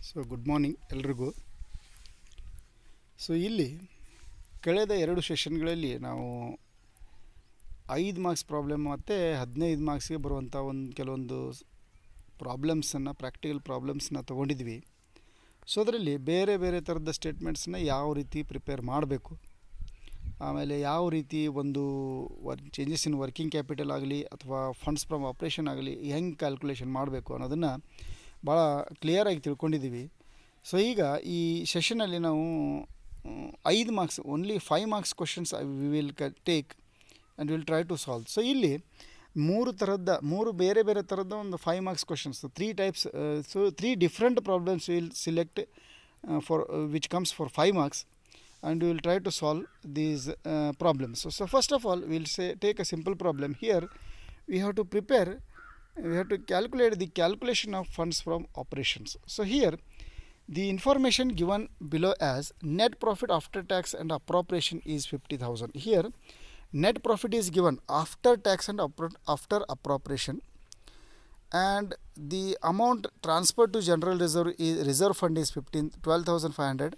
So good morning ಎಲ್ರಿಗೂ. So ಇಲ್ಲಿ ಕಳೆದ 2 ಸೆಷನ್ಗಳಲ್ಲಿ ನಾವು 5 ಮಾರ್ಕ್ಸ್ ಪ್ರಾಬ್ಲಮ್ ಮತ್ತು 15 ಮಾರ್ಕ್ಸ್ಗೆ ಬರುವಂಥ ಕೆಲವೊಂದು ಪ್ರಾಬ್ಲಮ್ಸನ್ನು, ಪ್ರಾಕ್ಟಿಕಲ್ ಪ್ರಾಬ್ಲಮ್ಸನ್ನ ತೊಗೊಂಡಿದ್ವಿ. ಸೊ ಅದರಲ್ಲಿ ಬೇರೆ ಬೇರೆ ಥರದ ಸ್ಟೇಟ್ಮೆಂಟ್ಸನ್ನ ಯಾವ ರೀತಿ ಪ್ರಿಪೇರ್ ಮಾಡಬೇಕು, ಆಮೇಲೆ ಯಾವ ರೀತಿ ಒಂದು ಚೇಂಜಸ್ ಇನ್ ವರ್ಕಿಂಗ್ ಕ್ಯಾಪಿಟಲ್ ಆಗಲಿ ಅಥವಾ ಫಂಡ್ಸ್ ಫ್ರಮ್ ಆಪ್ರೇಷನ್ ಆಗಲಿ ಹೆಂಗೆ ಕ್ಯಾಲ್ಕುಲೇಷನ್ ಮಾಡಬೇಕು ಅನ್ನೋದನ್ನು ಭಾಳ ಕ್ಲಿಯರಾಗಿ ತಿಳ್ಕೊಂಡಿದ್ದೀವಿ. ಸೊ ಈಗ ಈ ಸೆಷನಲ್ಲಿ ನಾವು 5 marks, only 5 marks questions we will take and will try to solve. So ಇಲ್ಲಿ 3 ಬೇರೆ ಬೇರೆ ಥರದ ಒಂದು 5 marks questions, 3 types. So 3 different problems will select for which comes for 5 marks and we will try to solve these problems. So first of all, we will take a simple problem. Here we have to calculate the calculation of funds from operations. So here the information given below as net profit after tax and appropriation is 50,000. Here net profit is given after tax and after appropriation, and the amount transferred to general reserve fund is 12,500,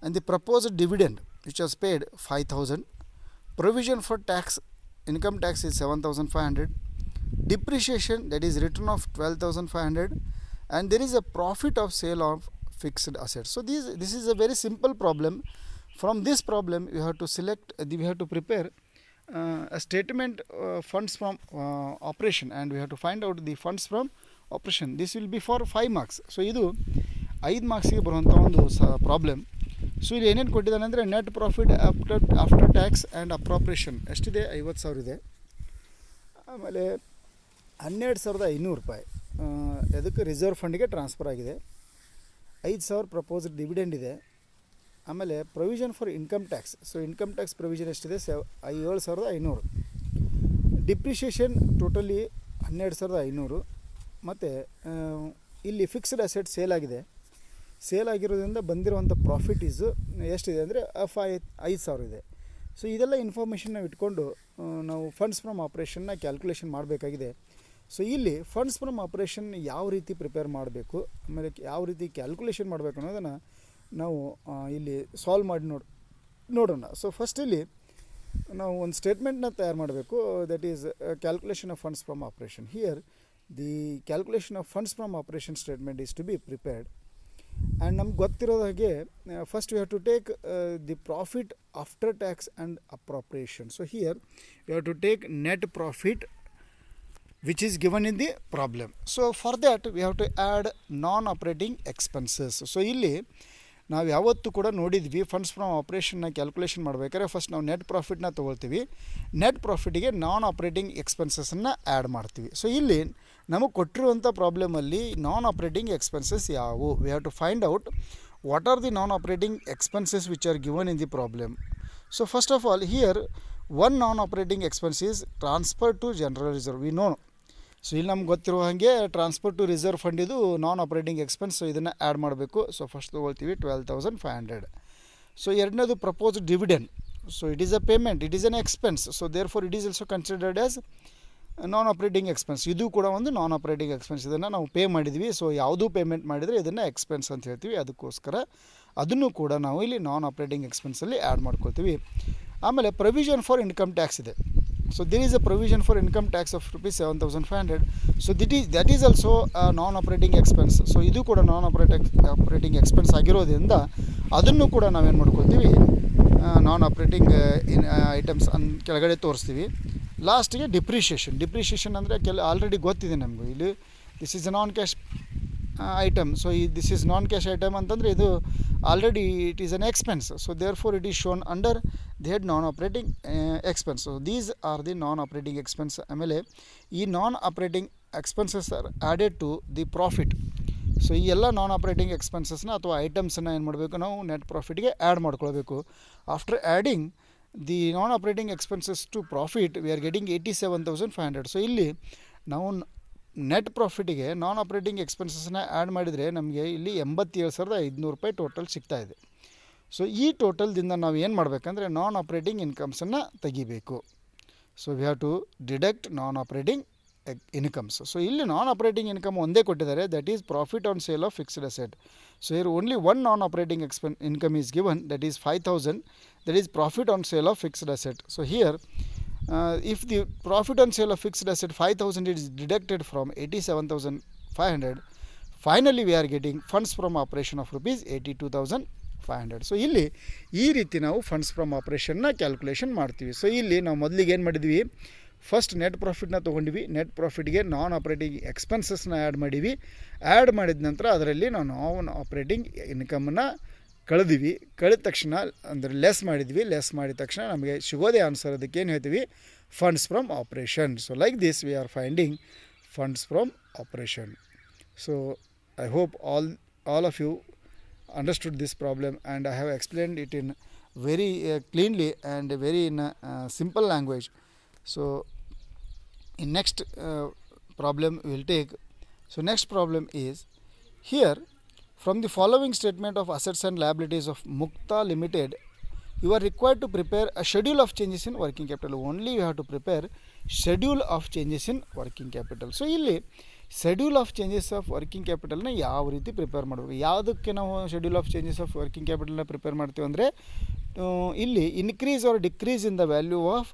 and the proposed dividend which was paid 5,000. Provision for income tax is 7,500. Depreciation, that is return of 12,500, and there is a profit of sale of fixed assets. So this is a very simple problem. From this problem we have to prepare a statement funds from operation, and we have to find out the funds from operation. This will be for 5 marks. So ಇದು 5 ಮಾರ್ಕ್ಸ್ಗೆ ಬರುವಂಥ ಒಂದು problem. So ಇಲ್ಲಿ ಏನೇನು ಕೊಟ್ಟಿದ್ದಾನೆ ಅಂದರೆ net profit after tax and appropriation ಎಷ್ಟಿದೆ, 50,000 ಇದೆ. ಆಮೇಲೆ 12,500 ರೂಪಾಯಿ ಅದಕ್ಕೆ ರಿಸರ್ವ್ ಫಂಡಿಗೆ ಟ್ರಾನ್ಸ್ಫರ್ ಆಗಿದೆ. 5,000 ಪ್ರಪೋಸ್ಡ್ ಡಿವಿಡೆಂಡ್ ಇದೆ. ಆಮೇಲೆ provision for income tax, so income tax provision ಎಷ್ಟಿದೆ, 7,500. Depreciation totally 12,500. ಮತ್ತು ಇಲ್ಲಿ ಫಿಕ್ಸ್ಡ್ ಅಸೆಟ್ ಸೇಲ್ ಆಗಿದೆ. ಸೇಲ್ ಆಗಿರೋದ್ರಿಂದ ಬಂದಿರುವಂಥ ಪ್ರಾಫಿಟ್ ಎಷ್ಟಿದೆ ಅಂದರೆ 5,000 ಇದೆ. ಸೊ ಇದೆಲ್ಲ ಇನ್ಫಾರ್ಮೇಷನ್ ನಾವು ಇಟ್ಕೊಂಡು ನಾವು ಫಂಡ್ಸ್ ಫ್ರಮ್ ಆಪ್ರೇಷನ್ನ ಕ್ಯಾಲ್ಕುಲೇಷನ್ ಮಾಡಬೇಕಾಗಿದೆ. ಸೊ ಇಲ್ಲಿ ಫಂಡ್ಸ್ ಫ್ರಮ್ ಆಪ್ರೇಷನ್ ಯಾವ ರೀತಿ ಪ್ರಿಪೇರ್ ಮಾಡಬೇಕು, ಆಮೇಲೆ ಯಾವ ರೀತಿ ಕ್ಯಾಲ್ಕುಲೇಷನ್ ಮಾಡಬೇಕು ಅನ್ನೋದನ್ನು ನಾವು ಇಲ್ಲಿ ಸಾಲ್ವ್ ಮಾಡಿ ನೋಡೋಣ. ಸೊ ಫಸ್ಟ್ ಇಲ್ಲಿ ನಾವು ಒಂದು ಸ್ಟೇಟ್ಮೆಂಟ್ನ ತಯಾರು ಮಾಡಬೇಕು. That is calculation of funds from operation. Here the calculation of funds from operation statement is to be prepared. And ನಮ್ಗೆ ಗೊತ್ತಿರೋದ ಹಾಗೆ first we have to take the profit after tax and appropriation. So here we have to take net profit which is given in the problem. So for that we have to add non-operating expenses. So ಇಲ್ಲಿ ನಾವು ಯಾವತ್ತೂ ಕೂಡ ನೋಡಿದ್ವಿ, funds from ಆಪ್ರೇಷನ್ನ calculation ಮಾಡಬೇಕಾದ್ರೆ first ನಾವು net ಪ್ರಾಫಿಟ್ನ ತೊಗೊಳ್ತೀವಿ. ನೆಟ್ ಪ್ರಾಫಿಟಿಗೆ ನಾನ್ ಆಪ್ರೇಟಿಂಗ್ ಎಕ್ಸ್ಪೆನ್ಸಸ್ಸನ್ನು ಆ್ಯಡ್ ಮಾಡ್ತೀವಿ. ಸೊ ಇಲ್ಲಿ ನಮಗೆ ಕೊಟ್ಟಿರುವಂಥ ಪ್ರಾಬ್ಲಮಲ್ಲಿ ನಾನ್ ಆಪ್ರೇಟಿಂಗ್ ಎಕ್ಸ್ಪೆನ್ಸಸ್ ಯಾವುವು, we have to find out what are the non operating expenses which are given in the problem. So first of all here one non operating expense is transfer to general reserve. We know. So ಇಲ್ಲಿ ನಮ್ಗೆ ಗೊತ್ತಿರೋ ಹಾಗೆ transfer to reserve fund ಇದು non operating expense. So ಇದನ್ನು add ಮಾಡಬೇಕು. So first ತೊಗೊಳ್ತೀವಿ 12,500. So ಎರಡನೇದು proposed dividend. So it is a payment, it is an expense. So therefore it is also considered as non operating expense. ಇದು ಕೂಡ ಒಂದು ನಾನ್ operating expense. ಇದನ್ನು ನಾವು pay ಮಾಡಿದ್ವಿ. ಸೊ ಯಾವುದೂ ಪೇಮೆಂಟ್ ಮಾಡಿದರೆ ಇದನ್ನು ಎಕ್ಸ್ಪೆನ್ಸ್ ಅಂತ ಹೇಳ್ತೀವಿ. ಅದಕ್ಕೋಸ್ಕರ ಅದನ್ನು ಕೂಡ ನಾವು ಇಲ್ಲಿ ನಾನ್ ಆಪ್ರೇಟಿಂಗ್ ಎಕ್ಸ್ಪೆನ್ಸಲ್ಲಿ ಆ್ಯಡ್ ಮಾಡ್ಕೊಳ್ತೀವಿ. ಆಮೇಲೆ ಪ್ರೊವಿಷನ್ ಫಾರ್ ಇನ್ಕಮ್ ಟ್ಯಾಕ್ಸ್ ಇದೆ. So there is a provision for income tax of rupees 7,500. So that is also a non-operating expense. So ಇದು ಕೂಡ operating expense ಆಗಿರೋದ್ರಿಂದ ಅದನ್ನು ಕೂಡ ನಾವೇನು ಮಾಡ್ಕೊಳ್ತೀವಿ, ನಾನ್ ಆಪ್ರೇಟಿಂಗ್ ಐಟಮ್ಸ್ ಕೆಳಗಡೆ ತೋರಿಸ್ತೀವಿ. ಲಾಸ್ಟಿಗೆ ಡಿಪ್ರಿಷಿಯೇಷನ್ ಅಂದರೆ ಆಲ್ರೆಡಿ ಗೊತ್ತಿದೆ ನಮಗೂ. ಇಲ್ಲಿ this is a non cash item. So this is non cash item ಅಂತಂದರೆ ಇದು already it is an expense. So therefore it is shown under the head non operating expense. So these are the non operating expense. ಆಮೇಲೆ ಈ non operating expenses are added to the profit. So ಈ ಎಲ್ಲ ನಾನ್ operating ಎಕ್ಸ್ಪೆನ್ಸಸ್ನ ಅಥವಾ ಐಟಮ್ಸನ್ನು ಏನು ಮಾಡಬೇಕು, ನಾವು net ಪ್ರಾಫಿಟ್ಗೆ add ಮಾಡ್ಕೊಳ್ಬೇಕು. After adding the non operating expenses to profit we are getting 87,500. So ಇಲ್ಲಿ ನಾವು ನೆಟ್ ಪ್ರಾಫಿಟಿಗೆ ನಾನ್ ಆಪ್ರೇಟಿಂಗ್ ಎಕ್ಸ್ಪೆನ್ಸಸ್ನ ಆ್ಯಡ್ ಮಾಡಿದರೆ ನಮಗೆ ಇಲ್ಲಿ 87,500 ರೂಪಾಯಿ ಟೋಟಲ್ ಸಿಗ್ತಾಯಿದೆ. ಸೊ ಈ ಟೋಟಲ್ದಿಂದ ನಾವು ಏನು ಮಾಡಬೇಕಂದ್ರೆ ನಾನ್ ಆಪ್ರೇಟಿಂಗ್ ಇನ್ಕಮ್ಸನ್ನು ತೆಗಿಬೇಕು. So we have to deduct non operating incomes. So ಇಲ್ಲಿ ನಾನ್ ಆಪರೇಟಿಂಗ್ ಇನ್ಕಮ್ ಒಂದೇ ಕೊಟ್ಟಿದ್ದಾರೆ, that is profit on sale of fixed asset. So here only one non operating income is given, that is 5,000, that is profit on sale of fixed asset. So here if the profit on sale of fixed asset 5,000 is deducted from 87,500, finally we are getting funds from operation of rupees 82,500. So ಇಲ್ಲಿ ಈ ರೀತಿ ನಾವು funds from ಆಪರೇಷನ್ನ calculation ಮಾಡ್ತೀವಿ. So ಇಲ್ಲಿ ನಾವು ಮೊದಲಿಗೆ ಏನು ಮಾಡಿದ್ವಿ, ಫಸ್ಟ್ ನೆಟ್ ಪ್ರಾಫಿಟ್ನ ತೊಗೊಂಡಿವಿ, ನೆಟ್ ಪ್ರಾಫಿಟ್ಗೆ ನಾನ್ ಆಪ್ರೇಟಿಂಗ್ ಎಕ್ಸ್ಪೆನ್ಸಸ್ನ ಆ್ಯಡ್ ಮಾಡಿವಿ. ಆ್ಯಡ್ ಮಾಡಿದ ನಂತರ ಅದರಲ್ಲಿ ನಾವು ನಾನ್ ಆಪ್ರೇಟಿಂಗ್ ಇನ್ಕಮನ್ನು ಕಳೆದಿವಿ. ಕಳೆದ ತಕ್ಷಣ ಅಂದರೆ ಲೆಸ್ ಮಾಡಿದ್ವಿ. ಲೆಸ್ ಮಾಡಿದ ತಕ್ಷಣ ನಮಗೆ ಸಿಗೋದೇ ಆನ್ಸರ್. ಅದಕ್ಕೆ ಏನು ಹೇಳ್ತೀವಿ, funds from operation. So like this we are finding funds from operation. So I hope all of you understood this problem, and I have explained it in very cleanly and very in simple language. So in next problem we will take. So next problem is here, from the following statement of assets and liabilities of Mukta Limited, you are required to prepare a schedule of changes in working capital. Only you have to prepare schedule of changes in working capital. So ಇಲ್ಲಿ schedule of changes of working ಕ್ಯಾಪಿಟಲ್ನ ಯಾವ ರೀತಿ prepare ಮಾಡಬೇಕು, ಯಾವುದಕ್ಕೆ ನಾವು schedule of changes of working ಕ್ಯಾಪಿಟಲ್ನ prepare ಮಾಡ್ತೀವಿ ಅಂದರೆ, ಇಲ್ಲಿ increase or decrease in the value of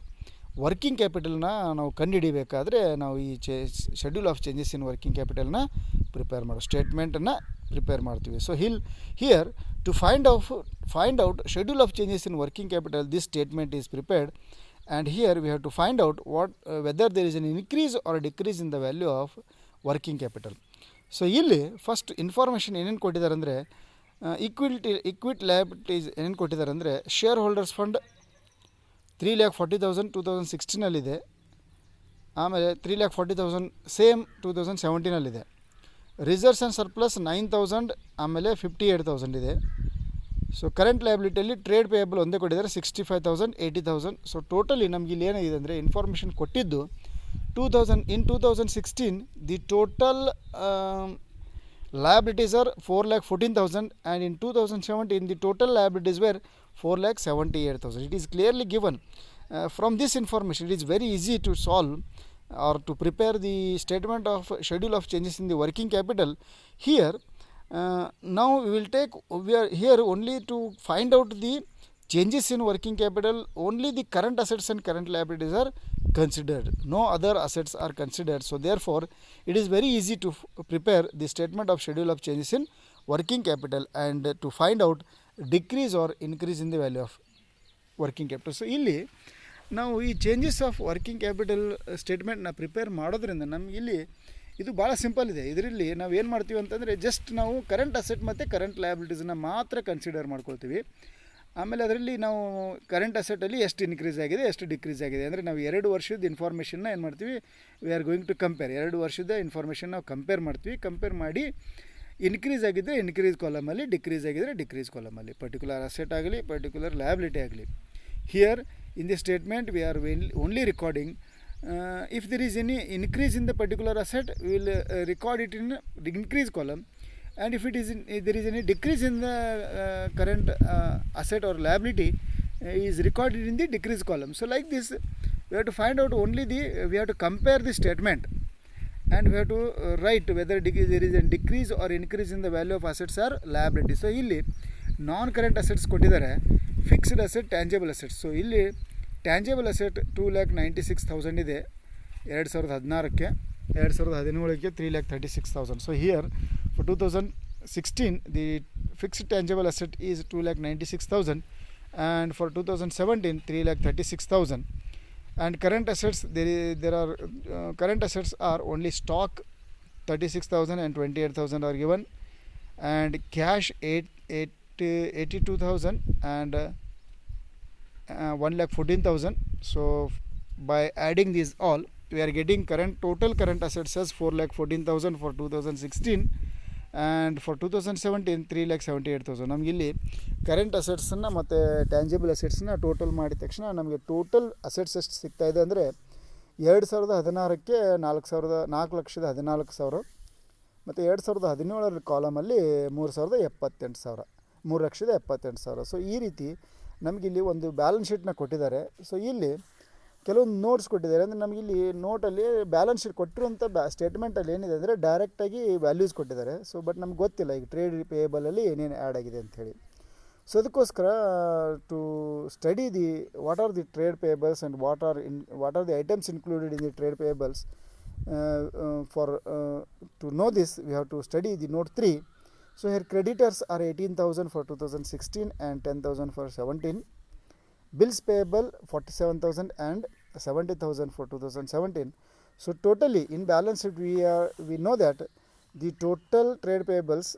working ಕ್ಯಾಪಿಟಲ್ನ ನಾವು ಕಂಡುಹಿಡಿಬೇಕಾದ್ರೆ ನಾವು ಈ schedule of changes in working ಕ್ಯಾಪಿಟಲ್ನ ಪ್ರಿಪೇರ್ ಮಾಡೋ ಸ್ಟೇಟ್ಮೆಂಟನ್ನು ಪ್ರಿಪೇರ್ ಮಾಡ್ತೀವಿ. So here to find out schedule of changes in working capital, this statement is prepared, and here we have to find out whether there is an increase or a decrease in the value of working capital. So ಇಲ್ಲಿ first information ಏನೇನು ಕೊಟ್ಟಿದ್ದಾರೆ ಅಂದರೆ, equity liabilities ಏನೇನು ಕೊಟ್ಟಿದ್ದಾರೆ ಅಂದರೆ, share holders fund 3,40,000 2016ನಲ್ಲಿದೆ, ಆಮೇಲೆ 3,40,000 same 2017ನಲ್ಲಿದೆ. Reserves and surplus 9,000 ಆಮೇಲೆ 58,000 ಇದೆ. ಸೊ ಕರೆಂಟ್ ಲಯಬಿಲಿಟಿಯಲ್ಲಿ ಟ್ರೇಡ್ ಪೇಯಬಲ್ ಒಂದೇ ಕೊಟ್ಟಿದ್ದಾರೆ 65,000 80,000. ಸೊ ಟೋಟಲಿ ನಮ್ಗೆ ಇಲ್ಲಿ ಏನಾಗಿದೆ ಅಂದರೆ, ಇನ್ಫಾರ್ಮೇಷನ್ ಕೊಟ್ಟಿದ್ದು in 2016 the total liabilities are 4,14,000, and in 2017 the total liabilities were 4,78,000. It is clearly given. From this information it is very easy to solve or to prepare the statement of schedule of changes in the working capital. Here now we are here only to find out the changes in working capital. Only the current assets and current liabilities are considered, no other assets are considered. So therefore it is very easy to prepare the statement of schedule of changes in working capital and to find out decrease or increase in the value of working capital. So ಇಲ್ಲಿ ನಾವು ಈ changes of working capital ಸ್ಟೇಟ್ಮೆಂಟ್ನ prepare ಮಾಡೋದ್ರಿಂದ ನಮ್ಗೆ ಇಲ್ಲಿ ಇದು ಭಾಳ simple ಇದೆ. ಇದರಲ್ಲಿ ನಾವು ಏನು ಮಾಡ್ತೀವಿ ಅಂತಂದರೆ, ಜಸ್ಟ್ ನಾವು ಕರೆಂಟ್ ಅಸೆಟ್ ಮತ್ತು ಕರೆಂಟ್ ಲಯಬಿಲಿಟೀಸನ್ನ ಮಾತ್ರ ಕನ್ಸಿಡರ್ ಮಾಡ್ಕೊಳ್ತೀವಿ. ಆಮೇಲೆ ಅದರಲ್ಲಿ ನಾವು ಕರೆಂಟ್ ಅಸೆಟಲ್ಲಿ ಎಷ್ಟು ಇನ್ಕ್ರೀಸ್ ಆಗಿದೆ, ಎಷ್ಟು ಡಿಕ್ರೀಸ್ ಆಗಿದೆ ಅಂದರೆ, ನಾವು 2 ವರ್ಷದ ಇನ್ಫಾರ್ಮೇಷನ್ನ ಏನು ಮಾಡ್ತೀವಿ, we are going to compare. 2 ವರ್ಷದ ಇನ್ಫಾರ್ಮೇಷನ್ ನಾವು ಕಂಪೇರ್ ಮಾಡ್ತೀವಿ. ಕಂಪೇರ್ ಮಾಡಿ ಇನ್ಕ್ರೀಸ್ ಆಗಿದ್ದರೆ ಇನ್ಕ್ರೀಸ್ ಕಾಲಮಲ್ಲಿ, ಡಿಕ್ರೀಸ್ ಆಗಿದ್ದರೆ ಡಿಕ್ರೀಸ್ ಕಾಲಮಲ್ಲಿ, ಪರ್ಟಿಕ್ಯುಲರ್ ಅಸೆಟ್ ಆಗಲಿ ಪರ್ಟಿಕ್ಯುಲರ್ ಲಯಬಿಲಿಟಿ ಆಗಲಿ. Here in the statement we are only recording if there is any increase in the particular asset, we will record it in the increase column, and if there is any decrease in the current asset or liability, is recorded in the decrease column. So like this we have to find out we have to compare the statement, and we have to write whether there is a decrease or increase in the value of assets or liability. So ಇಲ್ಲಿ ನಾನ್ current assets ಕೊಟ್ಟಿದ್ದಾರೆ, fixed asset, tangible assets. So ಇಲ್ಲಿ tangible asset 2,96,000 ಇದೆ 2016ಕ್ಕೆ. 2017ಕ್ಕೆ 3,36,000. So here for 2016 the fixed tangible asset is 2,96,000, and for 2017 3,36,000. And current assets, there are current assets are only stock 36,000 and 28,000 are given, and cash 82,000 and 1,14,000. So by adding these all, we are getting total current assets as 4,14,000 for 2016, and for 2017 3,78,000. ನಮ್ಗೆ ಇಲ್ಲಿ current ಅಸೆಟ್ಸನ್ನು ಮತ್ತು tangible ಅಸೆಟ್ಸನ್ನ total ಮಾಡಿದ ತಕ್ಷಣ ನಮಗೆ total assets ಎಷ್ಟು ಸಿಗ್ತಾ ಇದೆ ಅಂದರೆ, 2016ಕ್ಕೆ 4,14,000, ಮತ್ತು 2017ರ ಕಾಲಮಲ್ಲಿ 3,78,000, 3,78,000. ಸೊ ಈ ರೀತಿ ನಮಗಿಲ್ಲಿ ಒಂದು ಬ್ಯಾಲೆನ್ಸ್ ಶೀಟ್ನ ಕೊಟ್ಟಿದ್ದಾರೆ. ಸೊ ಇಲ್ಲಿ ಕೆಲವೊಂದು ನೋಟ್ಸ್ ಕೊಟ್ಟಿದ್ದಾರೆ. ಅಂದರೆ ನಮಗೆ ಇಲ್ಲಿ ನೋಟಲ್ಲಿ ಬ್ಯಾಲೆನ್ಸ್ ಶೀಟ್ ಕೊಟ್ಟಿರುವಂಥ ಸ್ಟೇಟ್ಮೆಂಟಲ್ಲಿ ಏನಿದೆ ಅಂದರೆ ಡೈರೆಕ್ಟಾಗಿ ವ್ಯಾಲ್ಯೂಸ್ ಕೊಟ್ಟಿದ್ದಾರೆ. ಸೊ ಬಟ್ ನಮ್ಗೆ ಗೊತ್ತಿಲ್ಲ ಈಗ ಟ್ರೇಡ್ ಪೇಯಬಲಲ್ಲಿ ಏನೇನು ಆ್ಯಡ್ ಆಗಿದೆ ಅಂಥೇಳಿ. ಸೊ ಅದಕ್ಕೋಸ್ಕರ to study the what are the trade payables and what are the items included in the trade payables. To know this we have to study the note 3. So here creditors are 18,000 for 2016 and 10,000 for 17. Bills payable 47,000 and 70,000 for 2017. So totally in balance sheet we know that the total trade payables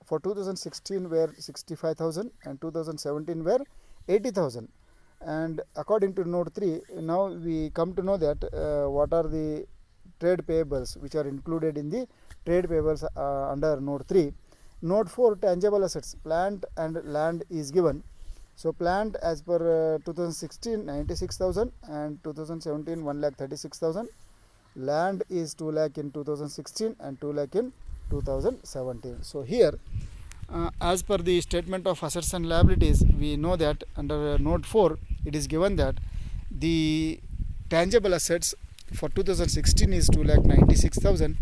for 2016 were 65,000 and 2017 were 80,000. And according to note 3, now we come to know that what are the trade payables which are included in the trade payables under note 3. Note 4, tangible assets, plant and land is given. So plant as per 2016 96,000 and 2017 1,36,000. Land is 2 lakh in 2016 and 2 lakh in 2017. So here as per the statement of assets and liabilities, we know that under note 4 it is given that the tangible assets for 2016 is 2,96,000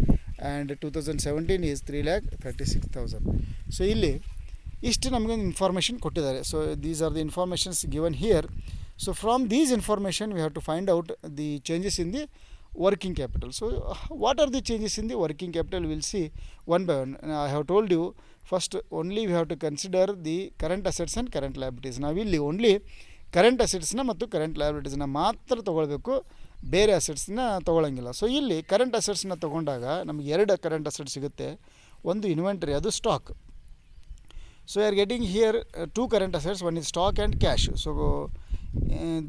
and 2017 is 3,36,000. So ಇಲ್ಲಿ ಇಷ್ಟು ನಮಗೆ information ಕೊಟ್ಟಿದ್ದಾರೆ. So these are the informations given here. So from these information we have to find out the changes in the working capital. So what are the changes in the working capital? We'll see one by one. I have told you first only we have to consider the current assets and current liabilities. ನಾವಿಲ್ಲಿ only current ಅಸೆಟ್ಸ್ನ ಮತ್ತು current ಲಯಬಿಲಿಟೀಸ್ನ ಮಾತ್ರ ತೊಗೊಳ್ಬೇಕು, ಬೇರೆ ಅಸೆಟ್ಸ್ನ ತೊಗೊಳಂಗಿಲ್ಲ. So ಇಲ್ಲಿ current ಅಸೆಟ್ಸ್ನ ತೊಗೊಂಡಾಗ ನಮಗೆ ಎರಡು current assets ಸಿಗುತ್ತೆ. ಒಂದು ಇನ್ವೆಂಟರಿ, ಅದು stock. So we are getting here two current assets, one is stock and cash. So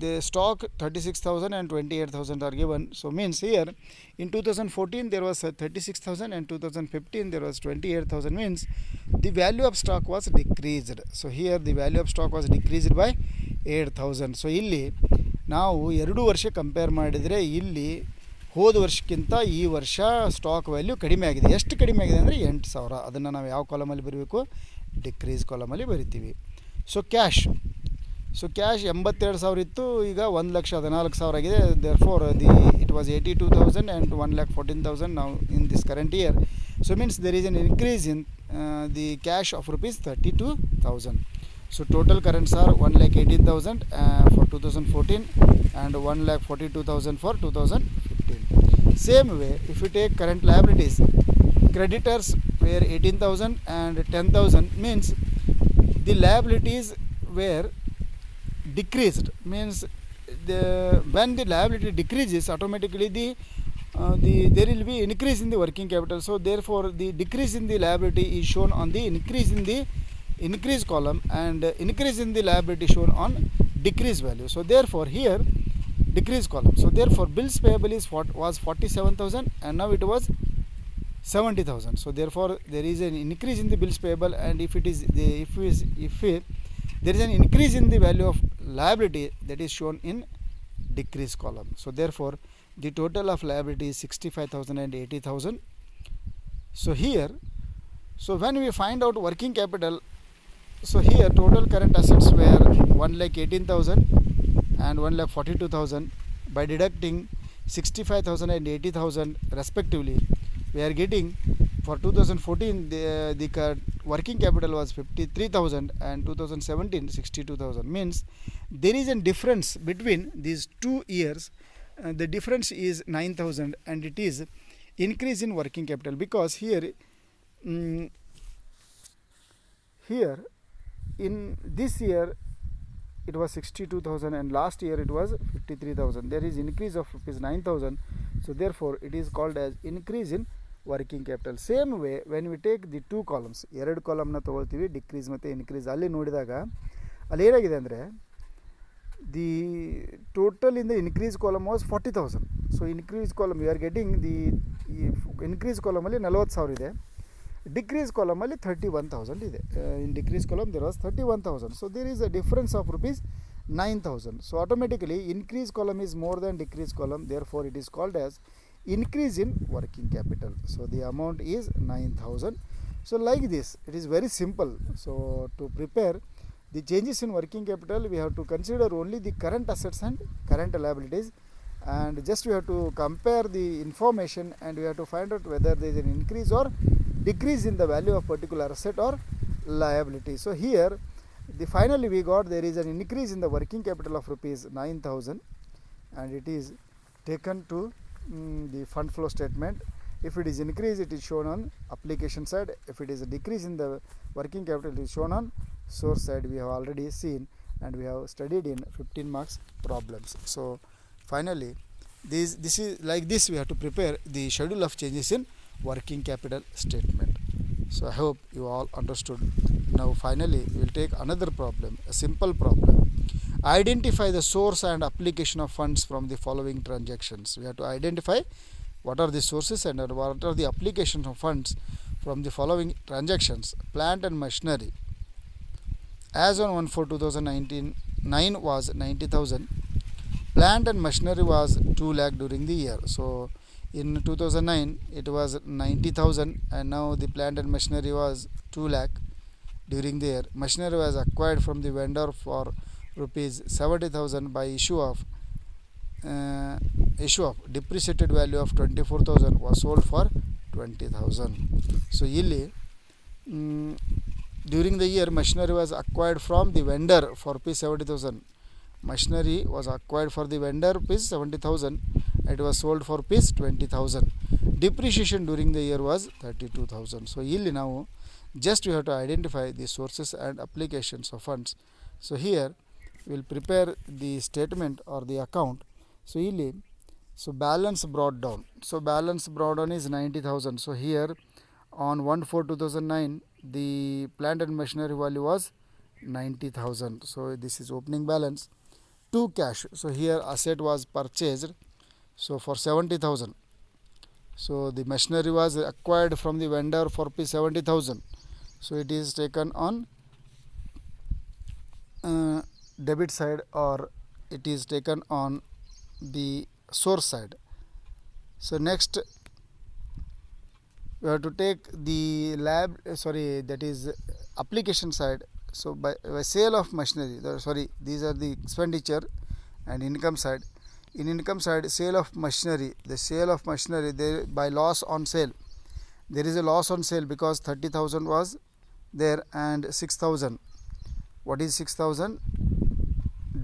the stock 36,000 and 28,000 are given. So means here in 2014 there was 36,000 and 2015 there was 28,000, means the value of stock was decreased. So here the value of stock was decreased by 8,000. So ಇಲ್ಲಿ ನಾವು 2 ವರ್ಷ compare ಮಾಡಿದರೆ ಇಲ್ಲಿ ಹೋದ ವರ್ಷಕ್ಕಿಂತ ಈ ವರ್ಷ stock value ಕಡಿಮೆ ಆಗಿದೆ. ಎಷ್ಟು ಕಡಿಮೆ ಆಗಿದೆ ಅಂದರೆ 8,000. ಅದನ್ನು ನಾವು ಯಾವ ಕಾಲಮಲ್ಲಿ ಬರೀಬೇಕು? ಡಿಕ್ರೀಸ್ ಕಾಲಮಲ್ಲಿ ಬರಿತೀವಿ. ಸೊ ಕ್ಯಾಶ್ 82,000 ಇತ್ತು, ಈಗ 1,14,000 ಆಗಿದೆ. Therefore it was 82,000 and 1,14,000 ನಾವು in this current year. So means there is an increase in the cash of rupees 32,000. So total currents are 1,18,000 for 2014 and 1,42,000 for 2015. Same way, if you take current liabilities, creditors were 18,000 and 10,000, means the liabilities were decreased. Means when the liability decreases, automatically there will be increase in the working capital. So therefore the decrease in the liability is shown on the increase in the increase column and increase in the liability shown on decrease value. So therefore here decrease column. So therefore bills payable was 47,000 and now it was 70,000. So therefore there is an increase in the bills payable, and if there is an increase in the value of liability, that is shown in decrease column. So therefore the total of liability is 65,000 and 80,000. So here, so when we find out working capital, so here total current assets were 1,18,000 and 1,42,000. By deducting 65,000 and 80,000 respectively, we are getting for 2014 the working capital was 53,000 and 2017 62,000. Means there is a difference between these 2 years. The difference is 9,000 and it is increase in working capital, because here in this year it was 62,000 and last year it was 53,000. There is increase of rupees 9,000. So therefore it is called as increase in working capital. Same way when we take the 2 columns, 2 ಕಾಲಮ್ನ ತೊಗೊಳ್ತೀವಿ, decrease ಮತ್ತು increase. ಅಲ್ಲಿ ನೋಡಿದಾಗ ಅಲ್ಲಿ ಏನಾಗಿದೆ ಅಂದರೆ the total in the increase column was 40,000. So increase column you are getting the increase ಕಾಲಮಲ್ಲಿ 40,000 ಇದೆ, ಡಿಕ್ರೀಸ್ ಕಾಲಮಲ್ಲಿ 31,000 ಇದೆ. In decrease column there was 31,000. So there is a difference of rupees 9,000. So automatically increase column is more than decrease column, therefore it is called as increase in working capital. So the amount is 9,000. So like this, it is very simple. So to prepare the changes in working capital, we have to consider only the current assets and current liabilities, and just we have to compare the information and we have to find out whether there is an increase or decrease in the value of particular asset or liability. So here finally we got there is an increase in the working capital of rupees 9,000, and it is taken to the fund flow statement. If it is increase, it is shown on application side. If it is a decrease in the working capital, it is shown on source side. We have already seen and we have studied in 15 marks problems. So finally this is like this we have to prepare the schedule of changes in working capital statement. So I hope you all understood. Now finally we will take another problem, a simple problem. Identify the source and application of funds from the following transactions. We have to identify what are the sources and what are the applications of funds from the following transactions. Plant and machinery. As on 1/4/2019 was 90,000. Plant and machinery was 2 lakh during the year. So in 2009 it was 90,000 and now the plant and machinery was 2 lakh during the year. Machinery was acquired from the vendor for rupees 70,000 by issue of depreciated value of 24,000 was sold for 20,000. So ಇಲ್ಲಿ during the year machinery was acquired from the vendor for rupees 70,000. Machinery was acquired for the vendor rupees 70,000. It was sold for rupees 20,000. Depreciation during the year was 32,000. So ಇಲ್ಲಿ ನಾವು just we have to identify the sources and applications of funds. So here we will prepare the statement or the account. So ಇಲ್ಲಿ balance brought down. So balance brought down is 90,000. So here on 1/4/2009 the plant and machinery value was 90,000. So this is opening balance. To cash. So here asset was purchased. So for 70,000. So the machinery was acquired from the vendor for 70,000. So it is taken on debit side or it is taken on the source side. So next we have to take the that is application side. So by sale of machinery, these are the expenditure and income side. In income side, sale of machinery, the sale of machinery there by loss on sale. There is a loss on sale because 30,000 was there and 6,000. What is 6,000?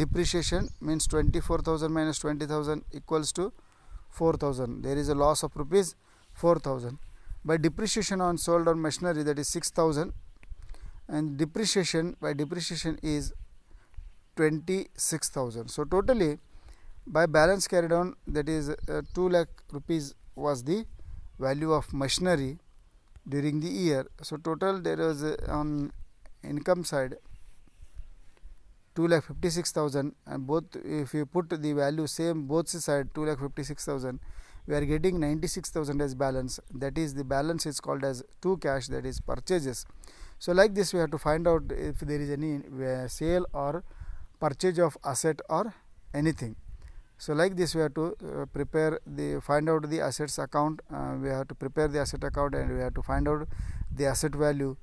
Depreciation means 24,000 minus 20,000 equals to 4,000. There is a loss of rupees 4,000. By depreciation on sold on machinery, that is 6,000, and depreciation is 26,000. So totally by balance carried on, that is 2 lakh rupees was the value of machinery during the year. So total there was on income side 2,56,000, and both if you put the value same both side 2,56,000, we are getting 96,000 as balance. That is the balance is called as to cash, that is purchases. So like this we have to find out if there is any sale or purchase of asset or anything. So like this we have to find out the assets account. We have to prepare the asset account and we have to find out the asset value,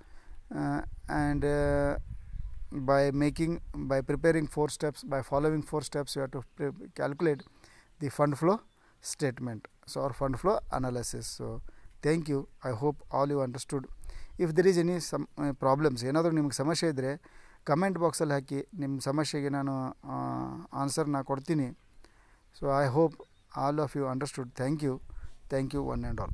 and by preparing 4 steps, by following 4 steps, we have to calculate the fund flow statement. So our fund flow analysis. So thank you. I hope all you understood. If there is any problems, ಏನಾದರೂ ನಿಮಗೆ ಸಮಸ್ಯೆ ಇದ್ದರೆ comment ಬಾಕ್ಸಲ್ಲಿ ಹಾಕಿ, ನಿಮ್ಮ ಸಮಸ್ಯೆಗೆ ನಾನು ಆನ್ಸರ್ನ ಕೊಡ್ತೀನಿ. So I hope all of you understood. Thank you one and all.